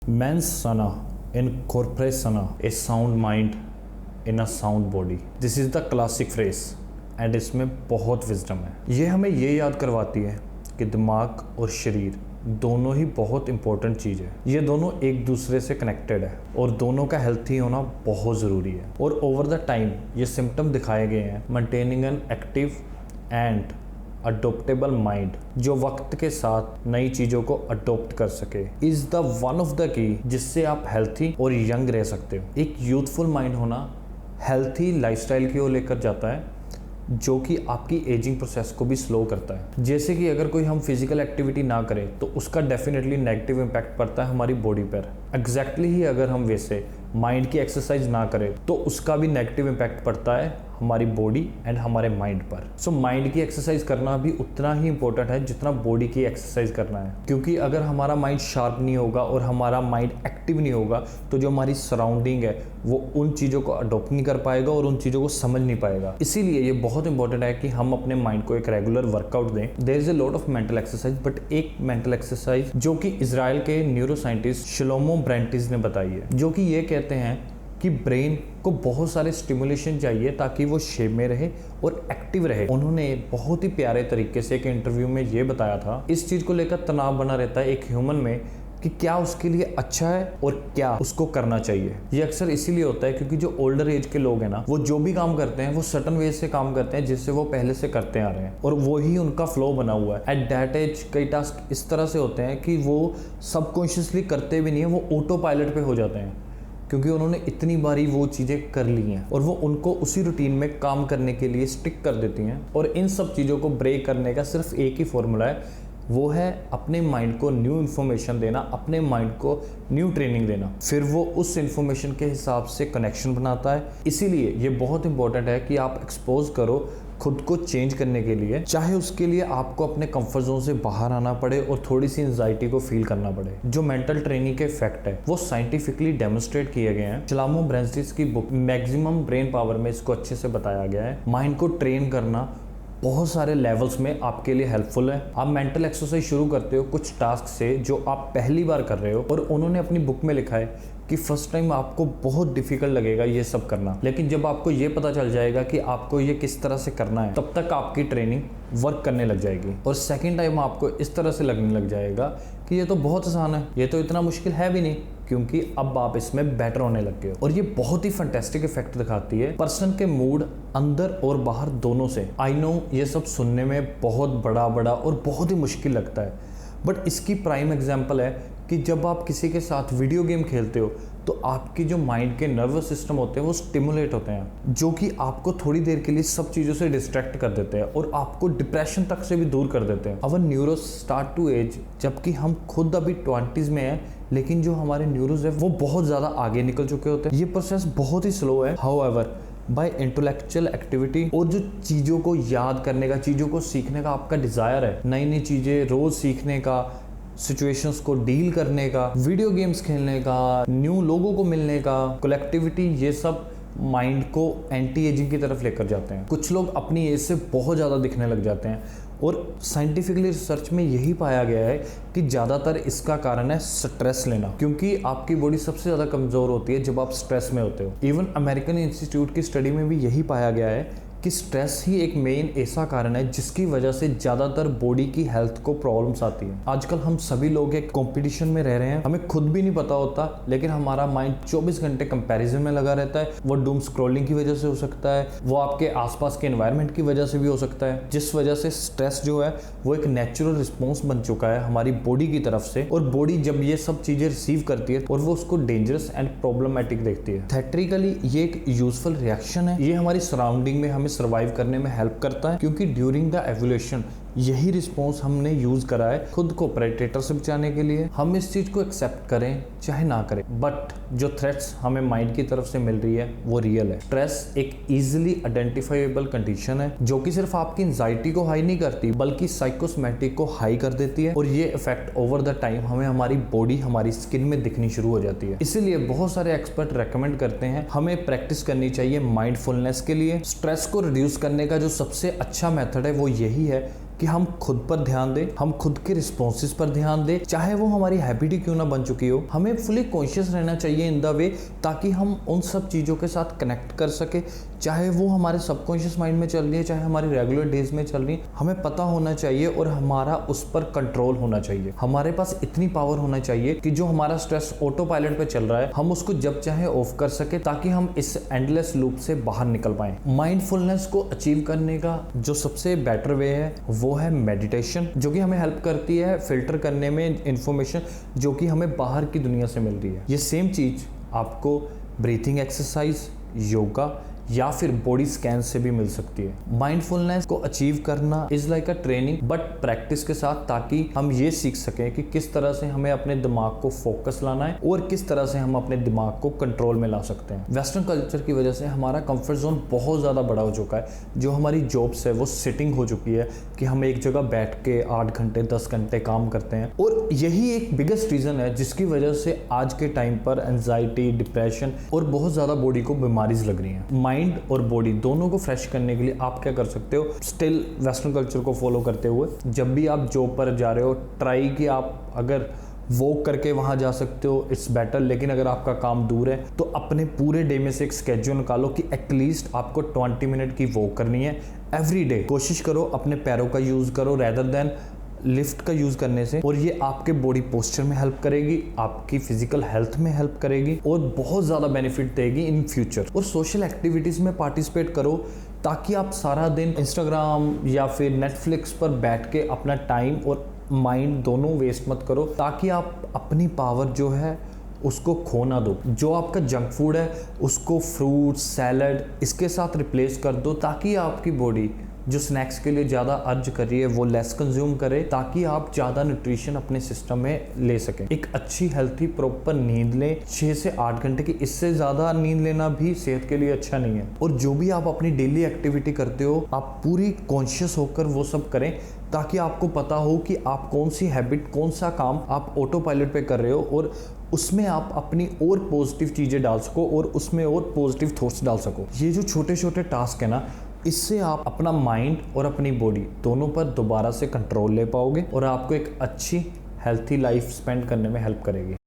Mens sana in corpore sana, a sound mind in a sound body. This is the classic phrase and इसमें बहुत wisdom है। ये हमें ये याद करवाती है कि दिमाग और शरीर दोनों ही बहुत इंपॉर्टेंट चीज़ है। ये दोनों एक दूसरे से कनेक्टेड है और दोनों का हेल्थी होना बहुत ज़रूरी है। और ओवर द टाइम ये सिम्टम दिखाए गए हैं maintaining an active and adaptable mind, जो वक्त के साथ नई चीज़ों को अडोप्ट कर सके, is the one of the key जिससे आप हेल्थी और यंग रह सकते हो। एक यूथफुल माइंड होना हेल्थी लाइफस्टाइल की ओर लेकर जाता है, जो कि आपकी एजिंग प्रोसेस को भी स्लो करता है। जैसे कि अगर कोई हम फिजिकल एक्टिविटी ना करें तो उसका डेफिनेटली नेगेटिव इम्पैक्ट पड़ता है हमारी बॉडी पर। एग्जैक्टली ही अगर हम वैसे माइंड की एक्सरसाइज ना करें तो उसका भी नेगेटिव इम्पैक्ट पड़ता है हमारी बॉडी एंड हमारे माइंड पर। सो माइंड की एक्सरसाइज करना भी उतना ही इंपॉर्टेंट है जितना बॉडी की एक्सरसाइज करना है, क्योंकि अगर हमारा माइंड शार्प नहीं होगा और हमारा माइंड एक्टिव नहीं होगा तो जो हमारी सराउंडिंग है वो उन चीज़ों को अडोप्ट नहीं कर पाएगा और उन चीज़ों को समझ नहीं पाएगा। इसीलिए ये बहुत इंपॉर्टेंट है कि हम अपने माइंड को एक रेगुलर वर्कआउट दें। There is a lot of mental exercise, but एक मेंटल एक्सरसाइज जो कि इजराइल के न्यूरो साइंटिस्ट शलोमो ब्रेंटिस ने बताई है, जो कि ये कहते हैं कि ब्रेन को बहुत सारे स्टिमुलेशन चाहिए ताकि वो शेप में रहे और एक्टिव रहे। उन्होंने बहुत ही प्यारे तरीके से एक इंटरव्यू में ये बताया था, इस चीज़ को लेकर तनाव बना रहता है एक ह्यूमन में कि क्या उसके लिए अच्छा है और क्या उसको करना चाहिए। ये अक्सर इसीलिए होता है क्योंकि जो ओल्डर एज के लोग हैं ना, वो जो भी काम करते हैं वो सर्टन वे से काम करते हैं जिससे वो पहले से करते आ रहे हैं और वो ही उनका फ्लो बना हुआ है। एट दैट एज कई टास्क इस तरह से होते हैं कि वो सबकॉन्शियसली करते भी नहीं है, वो ऑटो पायलट पे हो जाते हैं क्योंकि उन्होंने इतनी बारी वो चीज़ें कर ली हैं और वो उनको उसी रूटीन में काम करने के लिए स्टिक कर देती हैं। और इन सब चीज़ों को ब्रेक करने का सिर्फ एक ही फॉर्मूला है, वो है अपने माइंड को न्यू इन्फॉर्मेशन देना, अपने माइंड को न्यू ट्रेनिंग देना। फिर वो उस इन्फॉर्मेशन के हिसाब से कनेक्शन बनाता है। इसीलिए ये बहुत इंपॉर्टेंट है कि आप एक्सपोज करो खुद को चेंज करने के लिए, चाहे उसके लिए आपको अपने कंफर्ट जोन से बाहर आना पड़े और थोड़ी सी एंजाइटी को फील करना पड़े। जो मेंटल ट्रेनिंग के इफेक्ट है वो साइंटिफिकली डेमोन्स्ट्रेट किए गए हैं। शलोमो ब्रेंटिस की बुक मैक्सिमम ब्रेन पावर में इसको अच्छे से बताया गया है। माइंड को ट्रेन करना बहुत सारे लेवल्स में आपके लिए हेल्पफुल है। आप मेंटल एक्सरसाइज शुरू करते हो कुछ टास्क से जो आप पहली बार कर रहे हो, और उन्होंने अपनी बुक में लिखा है कि फर्स्ट टाइम आपको बहुत डिफिकल्ट लगेगा ये सब करना, लेकिन जब आपको ये पता चल जाएगा कि आपको ये किस तरह से करना है तब तक आपकी ट्रेनिंग वर्क करने लग जाएगी। और सेकेंड टाइम आपको इस तरह से लगने लग जाएगा कि ये तो बहुत आसान है, ये तो इतना मुश्किल है भी नहीं, क्योंकि अब आप इसमें बेटर होने लग गए हो। और ये बहुत ही फैंटास्टिक इफेक्ट दिखाती है पर्सन के मूड अंदर और बाहर दोनों से। आई नो ये सब सुनने में बहुत बड़ा और बहुत ही मुश्किल लगता है, बट इसकी प्राइम एग्जांपल है कि जब आप किसी के साथ वीडियो गेम खेलते हो तो आपकी जो माइंड के नर्वस सिस्टम होते हैं वो स्टिमुलेट होते हैं, जो कि आपको थोड़ी देर के लिए सब चीज़ों से डिस्ट्रैक्ट कर देते हैं और आपको डिप्रेशन तक से भी दूर कर देते हैं। अवर न्यूरोस स्टार्ट टू एज, जबकि हम खुद अभी 20s में हैं, लेकिन जो हमारे न्यूरोस है वो बहुत ज़्यादा आगे निकल चुके होते हैं। ये प्रोसेस बहुत ही स्लो है। हाउएवर बाय इंटेलेक्चुअल एक्टिविटी, और जो चीज़ों को याद करने का, चीज़ों को सीखने का आपका डिज़ायर है, नई नई चीज़ें रोज़ सीखने का, सिचुएशंस को डील करने का, वीडियो गेम्स खेलने का, न्यू लोगों को मिलने का, कलेक्टिविटी, ये सब माइंड को एंटी एजिंग की तरफ लेकर जाते हैं। कुछ लोग अपनी एज से बहुत ज़्यादा दिखने लग जाते हैं और साइंटिफिकली रिसर्च में यही पाया गया है कि ज़्यादातर इसका कारण है स्ट्रेस लेना, क्योंकि आपकी बॉडी सबसे ज़्यादा कमज़ोर होती है जब आप स्ट्रेस में होते हो। इवन अमेरिकन इंस्टीट्यूट की स्टडी में भी यही पाया गया है कि स्ट्रेस ही एक मेन ऐसा कारण है जिसकी वजह से ज़्यादातर बॉडी की हेल्थ को प्रॉब्लम्स आती हैं। आजकल हम सभी लोग एक कंपटीशन में रह रहे हैं, हमें खुद भी नहीं पता होता, लेकिन हमारा माइंड 24 घंटे कंपैरिजन में लगा रहता है। वो डूम स्क्रॉलिंग की वजह से हो सकता है, वो आपके आसपास के एनवायरनमेंट की वजह से भी हो सकता है, जिस वजह से स्ट्रेस जो है वो एक नेचुरल रिस्पॉन्स बन चुका है हमारी बॉडी की तरफ से। और बॉडी जब ये सब चीज़ें रिसीव करती है और वो उसको डेंजरस एंड प्रॉब्लमेटिक देखती है। थेट्रिकली ये एक यूजफुल रिएक्शन है, ये हमारी सराउंडिंग में हमें सर्वाइव करने में हेल्प करता है, क्योंकि ड्यूरिंग द एवोल्यूशन यही रिस्पॉन्स हमने यूज करा है खुद को प्रेडेटर से बचाने के लिए। हम इस चीज को एक्सेप्ट करें चाहे ना करें, बट जो थ्रेट्स हमें माइंड की तरफ से मिल रही है वो रियल है। स्ट्रेस एक इजीली आइडेंटिफाइबल कंडीशन है जो कि सिर्फ आपकी एंजाइटी को हाई नहीं करती बल्कि साइकोसोमैटिक को हाई कर देती है, और ये इफेक्ट ओवर द टाइम हमें हमारी बॉडी, हमारी स्किन में दिखनी शुरू हो जाती है। इसीलिए बहुत सारे एक्सपर्ट रेकमेंड करते हैं हमें प्रैक्टिस करनी चाहिए माइंडफुलनेस के लिए। स्ट्रेस को रिड्यूस करने का जो सबसे अच्छा मेथड है वो यही है कि हम खुद पर ध्यान दें, हम खुद के रिस्पॉन्सेज पर ध्यान दें, चाहे वो हमारी हैबिट ही क्यों ना बन चुकी हो। हमें फुली कॉन्शियस रहना चाहिए इन द वे, ताकि हम उन सब चीज़ों के साथ कनेक्ट कर सके, चाहे वो हमारे सबकॉन्शियस माइंड में चल रही है, चाहे हमारे रेगुलर डेज में चल रही है। हमें पता होना चाहिए और हमारा उस पर कंट्रोल होना चाहिए। हमारे पास इतनी पावर होना चाहिए कि जो हमारा स्ट्रेस ऑटो पायलट पे चल रहा है, हम उसको जब चाहे ऑफ कर सके, ताकि हम इस एंडलेस लूप से बाहर निकल पाए। माइंडफुलनेस को अचीव करने का जो सबसे बेटर वे है वो है मेडिटेशन, जो कि हमें हेल्प करती है फिल्टर करने में इंफॉर्मेशन जो कि हमें बाहर की दुनिया से मिल रही है। ये सेम चीज आपको ब्रीथिंग एक्सरसाइज, योगा या फिर बॉडी स्कैन से भी मिल सकती है। माइंडफुलनेस को अचीव करना is like a training, but practice के साथ, ताकि हम ये सीख सकें कि किस तरह से हमें अपने दिमाग को फोकस लाना है और किस तरह से हम अपने दिमाग को कंट्रोल में ला सकते हैं। वेस्टर्न कल्चर की वजह से हमारा कंफर्ट जोन बहुत ज़्यादा बड़ा हो चुका है। जो हमारी जॉब्स है वो सिटिंग हो चुकी है कि हम एक जगह बैठ के 8 घंटे 10 घंटे काम करते हैं, और यही एक बिगेस्ट रीज़न है जिसकी वजह से आज के टाइम पर एंजाइटी, डिप्रेशन और बहुत ज़्यादा बॉडी को बीमारीज लग रही हैं। माइंड और बॉडी दोनों को फ्रेश करने के लिए आप क्या कर सकते हो, स्टिल वेस्टर्न कल्चर को फॉलो करते हुए, जब भी आप जॉब पर जा रहे हो, ट्राई कि आप अगर वॉक करके वहां जा सकते हो, इट्स बेटर। लेकिन अगर आपका काम दूर है तो अपने पूरे डे में से एक स्केड्यूल निकालो कि एटलीस्ट आपको 20 मिनट की वॉक करनी है एवरी डे। कोशिश करो अपने पैरों का यूज़ करो रेदर देन लिफ्ट का यूज़ करने से, और ये आपके बॉडी पोस्चर में हेल्प करेगी, आपकी फिजिकल हेल्थ में हेल्प करेगी और बहुत ज़्यादा बेनिफिट देगी इन फ्यूचर। और सोशल एक्टिविटीज़ में पार्टिसिपेट करो, ताकि आप सारा दिन इंस्टाग्राम या फिर नेटफ्लिक्स पर बैठ के अपना टाइम और माइंड दोनों वेस्ट मत करो, ताकि आप अपनी पावर जो है उसको खो ना दो। जो आपका जंक फूड है उसको फ्रूट, सैलड इसके साथ रिप्लेस कर दो, ताकि आपकी बॉडी जो स्नैक्स के लिए ज़्यादा अर्ज कर रही है वो लेस कंज्यूम करे, ताकि आप ज़्यादा न्यूट्रिशन अपने सिस्टम में ले सकें। एक अच्छी हेल्थी प्रॉपर नींद लें 6 से 8 घंटे की, इससे ज़्यादा नींद लेना भी सेहत के लिए अच्छा नहीं है। और जो भी आप अपनी डेली एक्टिविटी करते हो, आप पूरी कॉन्शियस होकर वो सब करें, ताकि आपको पता हो कि आप कौन सी हैबिट, कौन सा काम आप ऑटो पायलट पे कर रहे हो, और उसमें आप अपनी और पॉजिटिव चीज़ें डाल सको और उसमें और पॉजिटिव थॉट्स डाल सको। ये जो छोटे छोटे टास्क है ना, इससे आप अपना माइंड और अपनी बॉडी दोनों पर दोबारा से कंट्रोल ले पाओगे और आपको एक अच्छी हेल्थी लाइफ स्पेंड करने में हेल्प करेगी।